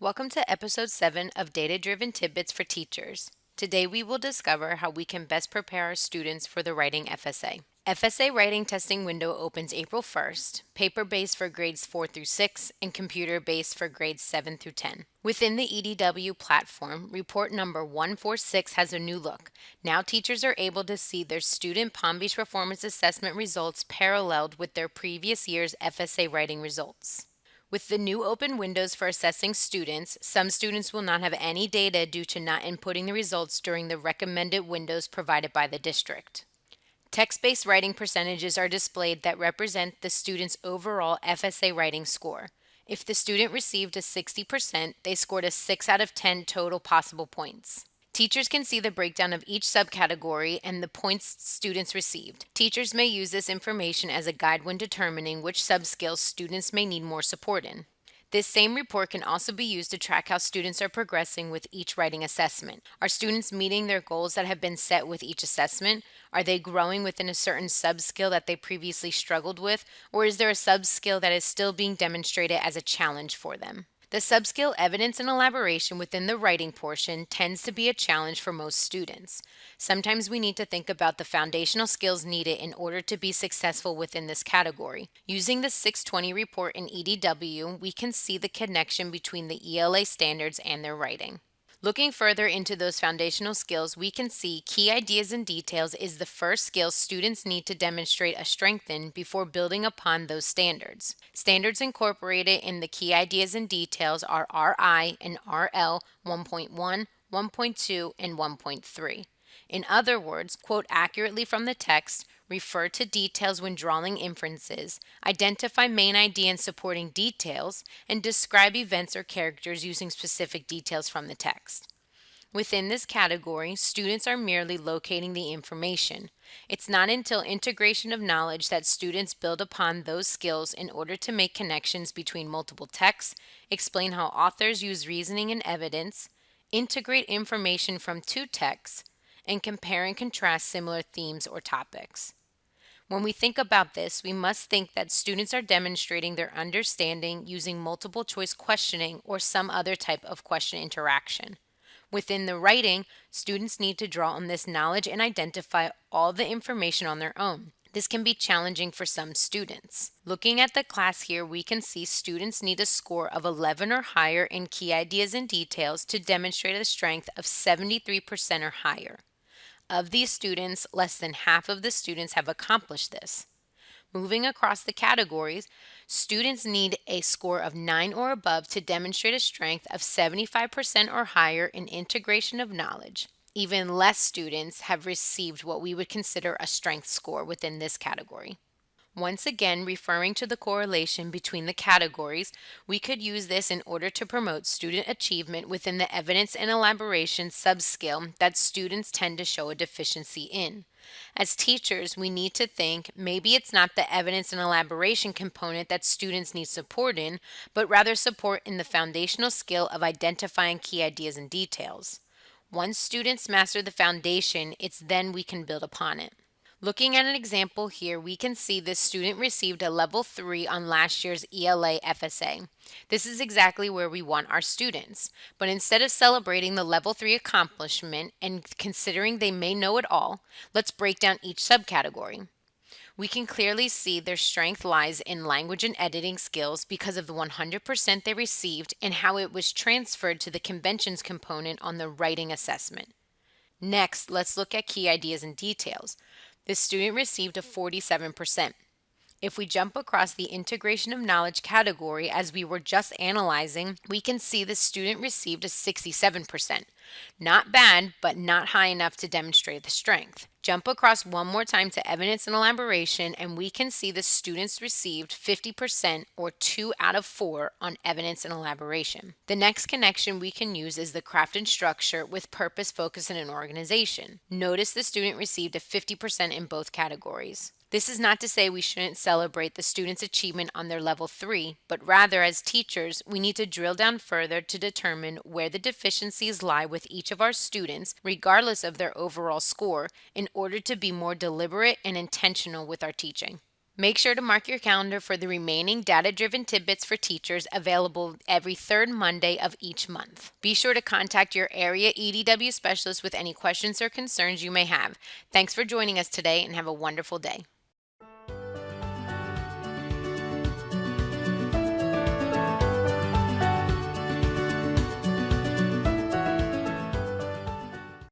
Welcome to episode 7 of Data Driven Tidbits for Teachers. Today we will discover how we can best prepare our students for the writing FSA. FSA writing testing window opens April 1st, paper-based for grades 4 through 6 and computer-based for grades 7 through 10. Within the EDW platform, report number 146 has a new look. Now teachers are able to see their student Palm Beach Performance Assessment results paralleled with their previous year's FSA writing results. With the new open windows for assessing students, some students will not have any data due to not inputting the results during the recommended windows provided by the district. Text-based writing percentages are displayed that represent the student's overall FSA writing score. If the student received a 60%, they scored a 6 out of 10 total possible points. Teachers can see the breakdown of each subcategory and the points students received. Teachers may use this information as a guide when determining which subskills students may need more support in. This same report can also be used to track how students are progressing with each writing assessment. Are students meeting their goals that have been set with each assessment? Are they growing within a certain subskill that they previously struggled with? Or is there a subskill that is still being demonstrated as a challenge for them? The subskill evidence and elaboration within the writing portion tends to be a challenge for most students. Sometimes we need to think about the foundational skills needed in order to be successful within this category. Using the 620 report in EDW, we can see the connection between the ELA standards and their writing. Looking further into those foundational skills, we can see key ideas and details is the first skill students need to demonstrate a strength in before building upon those standards. Standards incorporated in the key ideas and details are RI and RL 1.1, 1.2, and 1.3. In other words, quote accurately from the text, refer to details when drawing inferences, identify main idea and supporting details, and describe events or characters using specific details from the text. Within this category, students are merely locating the information. It's not until integration of knowledge that students build upon those skills in order to make connections between multiple texts, explain how authors use reasoning and evidence, integrate information from two texts, and compare and contrast similar themes or topics. When we think about this, we must think that students are demonstrating their understanding using multiple choice questioning or some other type of question interaction. Within the writing, students need to draw on this knowledge and identify all the information on their own. This can be challenging for some students. Looking at the class here, we can see students need a score of 11 or higher in key ideas and details to demonstrate a strength of 73% or higher. Of these students, less than half of the students have accomplished this. Moving across the categories, students need a score of 9 or above to demonstrate a strength of 75% or higher in integration of knowledge. Even less students have received what we would consider a strength score within this category. Once again, referring to the correlation between the categories, we could use this in order to promote student achievement within the evidence and elaboration subskill that students tend to show a deficiency in. As teachers, we need to think maybe it's not the evidence and elaboration component that students need support in, but rather support in the foundational skill of identifying key ideas and details. Once students master the foundation, it's then we can build upon it. Looking at an example here, we can see this student received a level 3 on last year's ELA FSA. This is exactly where we want our students. But instead of celebrating the level 3 accomplishment and considering they may know it all, let's break down each subcategory. We can clearly see their strength lies in language and editing skills because of the 100% they received and how it was transferred to the conventions component on the writing assessment. Next, let's look at key ideas and details. The student received a 47%. If we jump across the integration of knowledge category as we were just analyzing, we can see the student received a 67%. Not bad, but not high enough to demonstrate the strength. Jump across one more time to evidence and elaboration, and we can see the students received 50% or 2 out of 4 on evidence and elaboration. The next connection we can use is the craft and structure with purpose, focus, and an organization. Notice the student received a 50% in both categories. This is not to say we shouldn't celebrate the student's achievement on their level 3, but rather as teachers, we need to drill down further to determine where the deficiencies lie with each of our students, regardless of their overall score, in order to be more deliberate and intentional with our teaching. Make sure to mark your calendar for the remaining data-driven tidbits for teachers available every third Monday of each month. Be sure to contact your area EDW specialist with any questions or concerns you may have. Thanks for joining us today and have a wonderful day.